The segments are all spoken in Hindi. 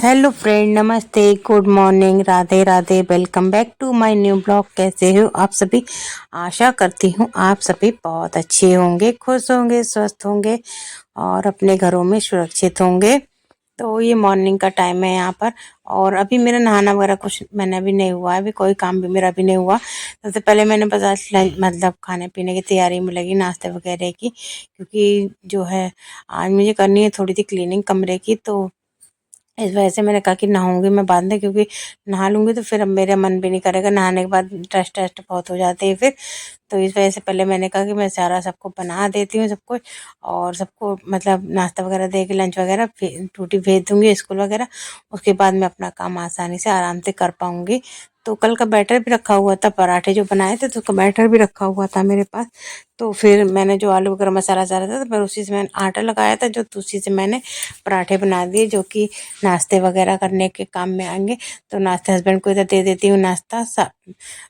हेलो फ्रेंड, नमस्ते, good morning, Radhe Radhe. Welcome back to my new blog. कैसे हो आप सभी? आशा करती हूँ आप सभी बहुत अच्छे होंगे, खुश होंगे, स्वस्थ होंगे और अपने घरों में सुरक्षित होंगे। तो ये मॉर्निंग का टाइम है यहाँ पर। और अभी मेरा नहाना वगैरह कुछ मैंने अभी नहीं हुआ है, अभी कोई काम भी मेरा अभी नहीं हुआ। सबसे पहले मैंने बस आज मतलब खाने पीने की तैयारी में लगी, नाश्ते वगैरह की, क्योंकि जो है आज मुझे करनी है थोड़ी सी क्लीनिंग कमरे की। तो इस वजह से मैंने कहा कि नहाऊंगी मैं बाद में, क्योंकि नहा लूंगी तो फिर अब मेरा मन भी नहीं करेगा, नहाने के बाद डस्ट टस्ट बहुत हो जाते हैं फिर। तो इस वजह से पहले मैंने कहा कि मैं सारा सबको बना देती हूँ सब कुछ, और सबको मतलब नाश्ता वगैरह दे के लंच वगैरह ड्यूटी भेज दूंगी स्कूल वगैरह। उसके बाद मैं अपना काम आसानी से आराम से कर पाऊंगी। तो कल का बैटर भी रखा हुआ था, पराठे जो बनाए थे तो उसका बैटर भी रखा हुआ था मेरे पास। तो फिर मैंने जो आलू वगैरह मसाला सारा था तो फिर उसी से मैंने आटा लगाया था, जो तो उसी से मैंने पराठे बना दिए, जो कि नाश्ते वगैरह करने के काम में आएंगे। तो नाश्ते हस्बैंड को इधर दे देती हूँ नाश्ता,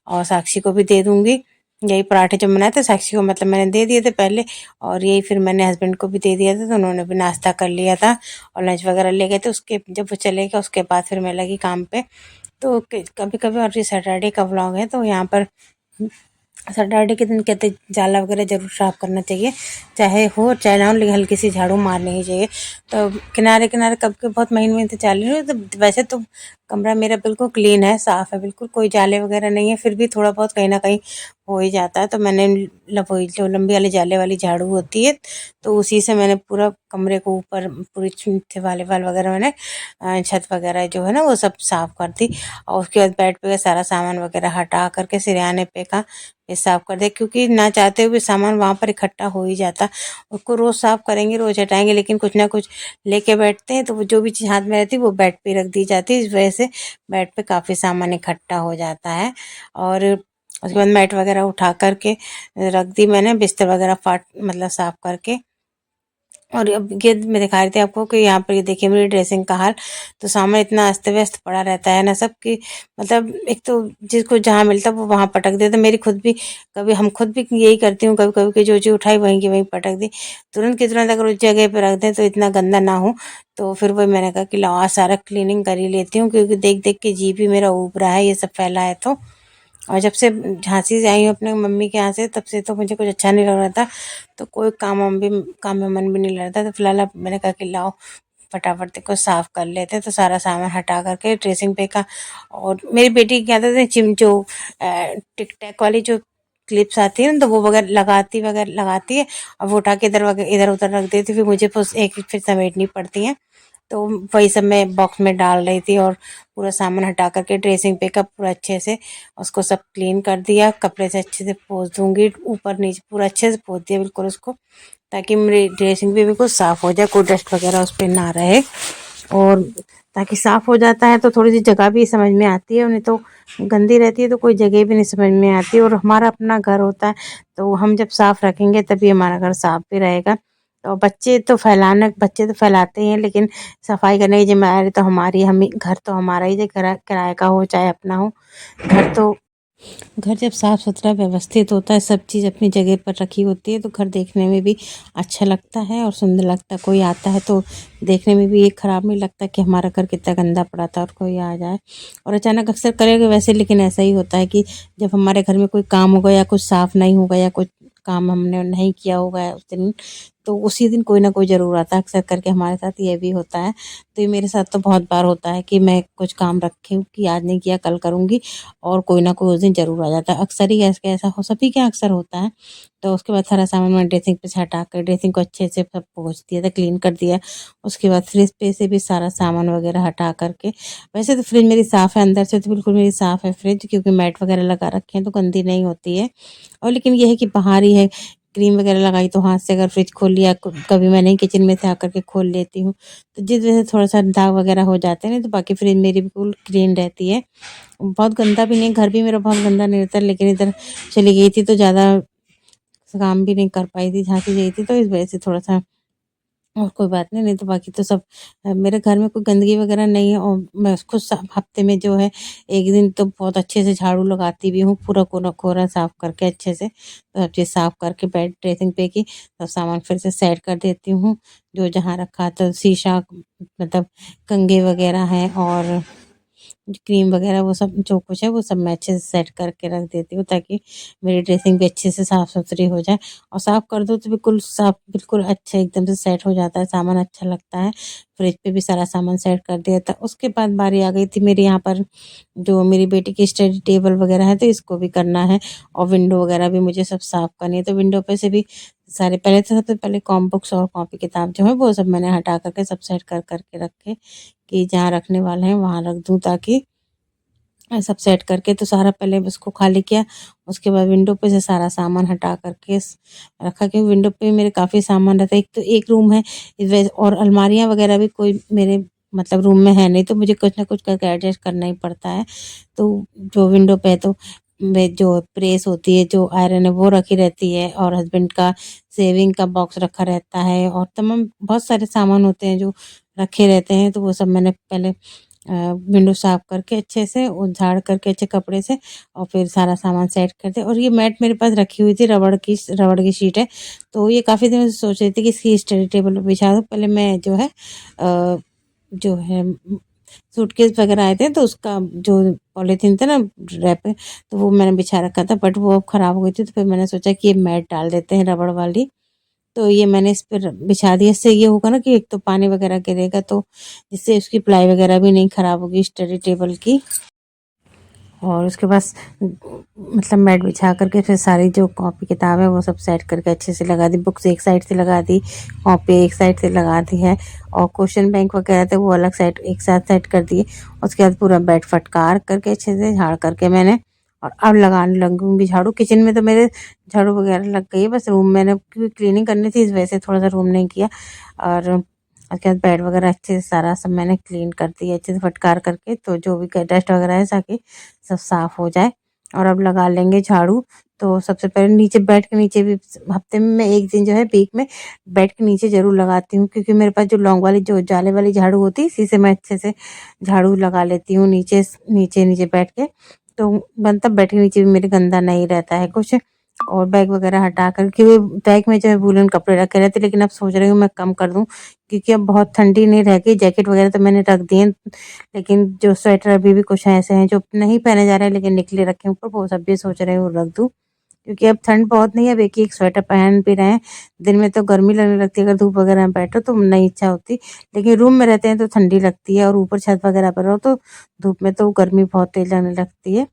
और साक्षी को भी दे दूंगी। यही पराठे जब बनाए थे साक्षी को मतलब मैंने दे दिए थे पहले, और यही फिर मैंने हस्बैंड को भी दे दिया था, तो उन्होंने भी नाश्ता कर लिया था और लंच वगैरह ले गए थे। उसके जब वो चले गए उसके बाद फिर मैं लगी काम पे। तो कभी कभी, और ये सैटरडे का व्लॉग है, तो यहाँ पर सैटरडे के दिन कहते जाला वगैरह जरूर साफ करना चाहिए, चाहे हो चाहे ना हो, लेकिन हल्की सी झाड़ू मारनी ही चाहिए। तो किनारे किनारे कब के बहुत महीने में तो चालू है। तो वैसे तो कमरा मेरा बिल्कुल क्लीन है, साफ है, बिल्कुल कोई जाले वगैरह नहीं है, फिर भी थोड़ा बहुत कहीं ना कहीं हो ही जाता है। तो मैंने वही जो लंबी वाली जाले वाली झाड़ू होती है, तो उसी से मैंने पूरा कमरे को ऊपर पूरी वाले वाल वगैरह मैंने छत वगैरह जो है ना वो सब साफ कर दी। और उसके बाद बेड पे का सारा सामान वगैरह हटा करके सिरहाने पे का ये साफ कर दे, क्योंकि ना चाहते हुए सामान वहाँ पर इकट्ठा हो ही जाता। उसको रोज साफ करेंगे, रोज हटाएंगे, लेकिन कुछ ना कुछ लेके बैठते हैं, तो वो जो भी चीज़ हाथ में रहती है वो बेड पे रख दी जाती है। इस वजह से बेड पे काफ़ी सामान इकट्ठा हो जाता है। और उसके बाद मैट वगैरह उठा करके रख दी मैंने, बिस्तर वगैरह फाट मतलब साफ करके। और अब ये मैं दिखा रही थी आपको कि यहाँ पर ये देखिए मेरी ड्रेसिंग का हाल। तो सामान इतना अस्त व्यस्त पड़ा रहता है ना सब कि मतलब एक तो जिसको जहाँ मिलता है वो वहाँ पटक देता। मेरी खुद भी कभी हम खुद भी यही करती हूँ, कभी कभी कि जो चीज़ उठाई वहीं की वहीं पटक दी, तुरंत की तुरंत अगर उस जगह पे रख दें तो इतना गंदा ना हो। तो फिर वही मैंने कहा कि लाओ आज सारा क्लीनिंग कर ही लेती हूँ, क्योंकि देख देख के जी भी मेरा ऊब रहा है ये सब फैला है। तो और जब से झांसी से आई हूँ अपने मम्मी के यहाँ से, तब से तो मुझे कुछ अच्छा नहीं लग रहा था, तो कोई काम में मन भी नहीं लग रहा था। तो फिलहाल अब मैंने कहा कि लाओ फटाफट को साफ कर लेते हैं। तो सारा सामान हटा करके ड्रेसिंग पे का, और मेरी बेटी की आदत है जो टिक टैक वाली जो क्लिप्स आती है ना, तो वो वगैरह लगाती है, और वो उठा के इधर उधर रख देती, फिर मुझे एक एक फिर समेटनी पड़ती है। तो वही सब मैं बॉक्स में डाल रही थी, और पूरा सामान हटा करके ड्रेसिंग पे का पूरा अच्छे से उसको सब क्लीन कर दिया, कपड़े से अच्छे से पोंछ दूंगी, ऊपर नीचे पूरा अच्छे से पोंछ दिया बिल्कुल उसको, ताकि मेरी ड्रेसिंग भी बिल्कुल साफ हो जाए, कोई डस्ट वगैरह उस पर ना रहे। और ताकि साफ हो जाता है तो थोड़ी सी जगह भी समझ में आती है, नहीं तो गंदी रहती है तो कोई जगह भी नहीं समझ में आती। और हमारा अपना घर होता है, तो हम जब साफ रखेंगे तभी हमारा घर साफ भी रहेगा। तो बच्चे तो फैलाते ही हैं, लेकिन सफाई करने की जिम्मेदारी तो हमारी, हम घर तो हमारा ही, चाहे किराए का हो चाहे अपना हो। घर तो घर जब साफ सुथरा व्यवस्थित होता है, सब चीज़ अपनी जगह पर रखी होती है, तो घर देखने में भी अच्छा लगता है और सुंदर लगता है। कोई आता है तो देखने में भी ये खराब नहीं लगता कि हमारा घर कितना गंदा पड़ा था और कोई आ जाए और अचानक अक्सर करेगा वैसे। लेकिन ऐसा ही होता है कि जब हमारे घर में कोई काम होगा या कुछ साफ नहीं होगा या कुछ काम हमने नहीं किया होगा उस दिन, तो उसी दिन कोई ना कोई ज़रूर आता है। अक्सर करके हमारे साथ ये भी होता है। तो ये मेरे साथ तो बहुत बार होता है कि मैं कुछ काम रखी हूँ कि आज नहीं किया कल करूँगी, और कोई ना कोई उस दिन ज़रूर आ जाता है। अक्सर ही ऐसा हो सभी के अक्सर होता है। तो उसके बाद सारा सामान मैंने ड्रेसिंग पे से हटा कर ड्रेसिंग को अच्छे से सब पोंछ दिया था, क्लीन कर दिया। उसके बाद फ्रिज पे से भी सारा सामान वगैरह हटा करके, वैसे तो फ्रिज मेरी साफ़ है, अंदर से तो बिल्कुल मेरी साफ़ है फ्रिज, क्योंकि मैट वगैरह लगा रखे हैं तो गंदी नहीं होती है। और लेकिन ये है कि बाहर ही है, क्रीम वगैरह लगाई तो हाथ से अगर फ्रिज खोल लिया, कभी मैं नहीं किचन में से आकर के खोल लेती हूँ, तो जिस वजह से थोड़ा सा दाग वगैरह हो जाते हैं। नहीं तो बाकी फ्रिज मेरी बिल्कुल क्लीन रहती है, बहुत गंदा भी नहीं। घर भी मेरा बहुत गंदा नहीं रहता, लेकिन इधर चली गई थी तो ज़्यादा काम भी नहीं कर पाई थी, झांसी गई थी, तो इस वजह से थोड़ा सा और कोई बात नहीं, नहीं तो बाकी तो सब मेरे घर में कोई गंदगी वगैरह नहीं है और मैं उसको हफ्ते में जो है एक दिन तो बहुत अच्छे से झाड़ू लगाती भी हूँ, पूरा कोना कोना साफ करके अच्छे से, तो सब चीज़ साफ करके बेड ड्रेसिंग पे की सब सामान फिर से सेट कर देती हूँ। जो जहाँ रखा था शीशा, मतलब कंघे वगैरह हैं और क्रीम वगैरह वो सब जो कुछ है वो सब मैं अच्छे से सेट करके रख देती हूँ, ताकि मेरी ड्रेसिंग भी अच्छे से साफ़ सुथरी हो जाए। और साफ़ कर दो तो बिल्कुल साफ़, बिल्कुल अच्छे एकदम से सेट हो जाता है, सामान अच्छा लगता है। फ्रिज पे भी सारा सामान सेट कर दिया था। उसके बाद बारी आ गई थी मेरी यहाँ पर जो मेरी बेटी की स्टडी टेबल वगैरह है, तो इसको भी करना है और विंडो वगैरह भी मुझे सब साफ़ करनी है। तो विंडो पे से भी सारे पहले तो सबसे पहले कॉम बुक्स और कॉपी किताब जो है वो सब मैंने हटा कर के सब सेट कर के रखे, कि जहाँ रखने वाले हैं वहाँ रख दूँ, ताकि सब सेट करके तो सारा पहले उसको खाली किया। उसके बाद विंडो पे से सारा सामान हटा करके रखा, क्योंकि विंडो पे मेरे काफ़ी सामान रहता है। एक तो एक रूम है इस वजह, और अलमारियाँ वगैरह भी कोई मेरे मतलब रूम में है नहीं, तो मुझे कुछ ना कुछ करके एडजस्ट करना ही पड़ता है। तो जो विंडो पे है तो जो प्रेस होती है, जो आयरन है वो रखी रहती है, और हस्बैंड का सेविंग का बॉक्स रखा रहता है, और तमाम बहुत सारे सामान होते हैं जो रखे रहते हैं। तो वो सब मैंने पहले विंडो साफ करके अच्छे से और झाड़ करके अच्छे कपड़े से, और फिर सारा सामान सेट कर दिया। और ये मैट मेरे पास रखी हुई थी, रबड़ की शीट है, तो ये काफ़ी दिन से सोच रही थी कि इसकी स्टडी टेबल पे बिछा दूँ। पहले मैं जो है जो है सूटकेस वगैरह आए थे, तो उसका जो पॉलीथीन था ना रैप, तो वो मैंने बिछा रखा था, बट वो अब ख़राब हो गई थी। तो फिर मैंने सोचा कि ये मैट डाल देते हैं रबड़ वाली, तो ये मैंने इस पर बिछा दिया। इससे ये होगा ना कि एक तो पानी वगैरह गिरेगा, तो जिससे उसकी प्लाई वगैरह भी नहीं ख़राब होगी स्टडी टेबल की। और उसके बाद मतलब मैट बिछा करके फिर सारी जो कॉपी किताब है वो सब सेट करके अच्छे से लगा दी। बुक्स एक साइड से लगा दी, कॉपी एक साइड से लगा दी है, और क्वेश्चन बैंक वगैरह थे वो अलग साइड एक साथ सेट कर दिए। उसके बाद पूरा बेड फटकार करके अच्छे से झाड़ करके मैंने, और अब लगाने लगूंगी झाड़ू। किचन में तो मेरे झाड़ू वगैरह लग गई है, बस रूम मैंने क्योंकि क्लीनिंग करनी थी इस वजह से थोड़ा सा रूम नहीं किया। और उसके बाद बेड वगैरह अच्छे से सारा सब मैंने क्लीन कर दिया अच्छे से फटकार करके, तो जो भी डस्ट वगैरह है ताकि सब साफ़ हो जाए। और अब लगा लेंगे झाड़ू। तो सबसे पहले नीचे बेड के नीचे भी हफ्ते में मैं एक दिन जो है वीक में बेड के नीचे ज़रूर लगाती हूँ, क्योंकि मेरे पास जो लॉन्ग वाली जो जाले वाली झाड़ू होती है इसी से मैं अच्छे से झाड़ू लगा लेती हूँ नीचे नीचे नीचे बैठ के। तो मतलब बेड के नीचे भी मेरे गंदा नहीं रहता है कुछ। और बैग वगैरह हटा कर, क्योंकि बैग में जो है वूलन कपड़े रखे रहते, लेकिन अब सोच रही हूँ मैं कम कर दूँ, क्योंकि अब बहुत ठंडी नहीं रह गई। जैकेट वगैरह तो मैंने रख दिए, लेकिन जो स्वेटर अभी भी कुछ ऐसे हैं जो नहीं पहने जा रहे हैं लेकिन निकले रखे हैं ऊपर, वो सब भी सोच रहे हूँ रख दूँ, क्योंकि अब ठंड बहुत नहीं है। अब एक स्वेटर पहन भी रहे हैं। दिन में तो गर्मी लगने लगती है, अगर धूप वगैरह में बैठो तो नहीं इच्छा होती, लेकिन रूम में रहते हैं तो ठंडी लगती है, और ऊपर छत वगैरह पर रहो तो धूप में तो गर्मी बहुत तेज लगने लगती है।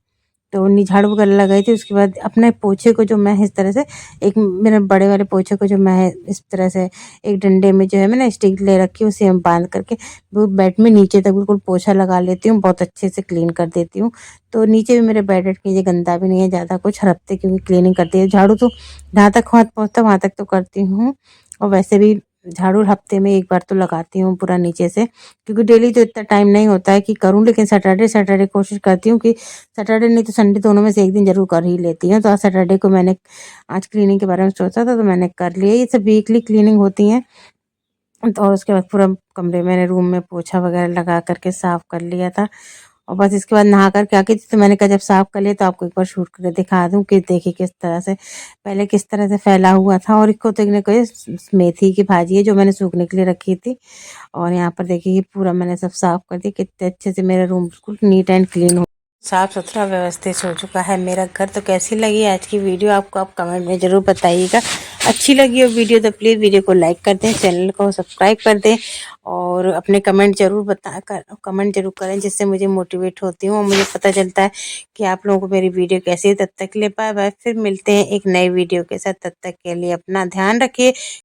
तो झाड़ू वगैरह लगाई थी। उसके बाद अपने पोछे को जो मैं इस तरह से, एक मेरे बड़े वाले पोछे को जो मैं इस तरह से एक डंडे में जो है मैंने स्टिक ले रखी है, उसे हम बांध करके वो बेड में नीचे तक बिल्कुल पोछा लगा लेती हूँ, बहुत अच्छे से क्लीन कर देती हूँ। तो नीचे भी मेरे बेड के नीचे गंदा भी नहीं है ज़्यादा कुछ, हर हफ्ते क्योंकि क्लीनिंग करती है। झाड़ू तो जहाँ तक हाथ पहुँचता वहाँ तक तो करती हूँ, और वैसे भी झाड़ू हफ्ते में एक बार तो लगाती हूँ पूरा नीचे से, क्योंकि डेली तो इतना टाइम नहीं होता है कि करूँ, लेकिन सैटरडे सैटरडे कोशिश करती हूँ कि सैटरडे नहीं तो संडे दोनों में से एक दिन ज़रूर कर ही लेती हूँ। तो आज सैटरडे को मैंने आज क्लीनिंग के बारे में सोचा था, तो मैंने कर लिया। ये सब वीकली क्लीनिंग होती हैं। तो और उसके बाद पूरा कमरे मैंने रूम में पोछा वगैरह लगा करके साफ़ कर लिया था, और बस इसके बाद नहा कर के आ गई थी। तो मैंने कहा जब साफ़ कर लिया तो आपको एक बार शूट करके दिखा दूँ कि देखिए किस तरह से पहले किस तरह से फैला हुआ था। और इसको तो इन्हें कोई मेथी की भाजी है जो मैंने सूखने के लिए रखी थी, और यहाँ पर देखिए ये पूरा मैंने सब साफ़ कर दिया। कितने अच्छे से मेरा रूम बिल्कुल नीट एंड क्लीन हो, साफ सुथरा व्यवस्थित हो चुका है मेरा घर। तो कैसी लगी आज की वीडियो आपको, आप कमेंट में ज़रूर बताइएगा। अच्छी लगी हो वीडियो तो प्लीज़ वीडियो को लाइक कर दें, चैनल को सब्सक्राइब कर दें, और अपने कमेंट जरूर करें, जिससे मुझे मोटिवेट होती हूँ और मुझे पता चलता है कि आप लोगों को मेरी वीडियो कैसी है। तब तक के लिए बाय बाय, फिर मिलते हैं एक नई वीडियो के साथ। तब तक के लिए अपना ध्यान रखिए।